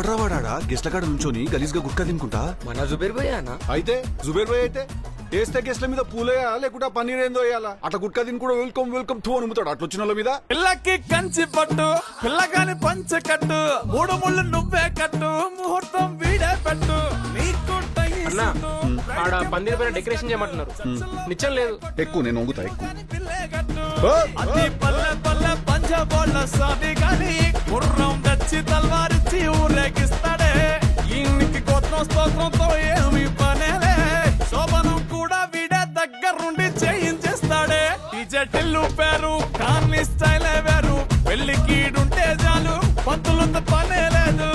ఎవడ్రా వాడా గెస్ట్ల కాడ నుంచొని గలీజ్గా గుట్కా తినుకుంటా? మన జుబేర్ భయ్య అన్న. అయితే జుబేర్ భాయ్ అయితే వేస్తే గెస్ట్ల మీద పూలేయా లేకుంటే పన్నీర్ ఏందో వేయాలా? అట్లా గుట్కా తిని కూడా వెల్కమ్ వెల్కమ్ టూ అనుముతాడు అట్లా వచ్చిన వాళ్ళ మీద. పిల్లకి కంచి పట్టు పిల్లగాని పంచ కట్టు 3 ముళ్ళు నువ్వే కట్టు ముహూర్తం వీడే పెట్టు నీకు అన్నా ఆడ పందిరి పైన డెకరేషన్ చేయమంటున్నారు. నిచ్చం లేదు. ఎక్కువ నేను వంగుతా ఎక్కువ. అది పల్లె పల్లె పంచబోళ్ళ సాది గాని గుర్రం తెచ్చి తల్వారిచ్చి ఊరేగిస్తాడే. ఈయనకి గోత్రం స్తోత్రంతో ఏమి పనేలే. శోభనం కూడా వీడే దగ్గరుండి చేయించేస్తాడే. డీజే టిల్లు పేరు కానీ స్టైలే వేరు. పెళ్లికి ఈడుంటే చాలు పంతులంత పనే లేదు.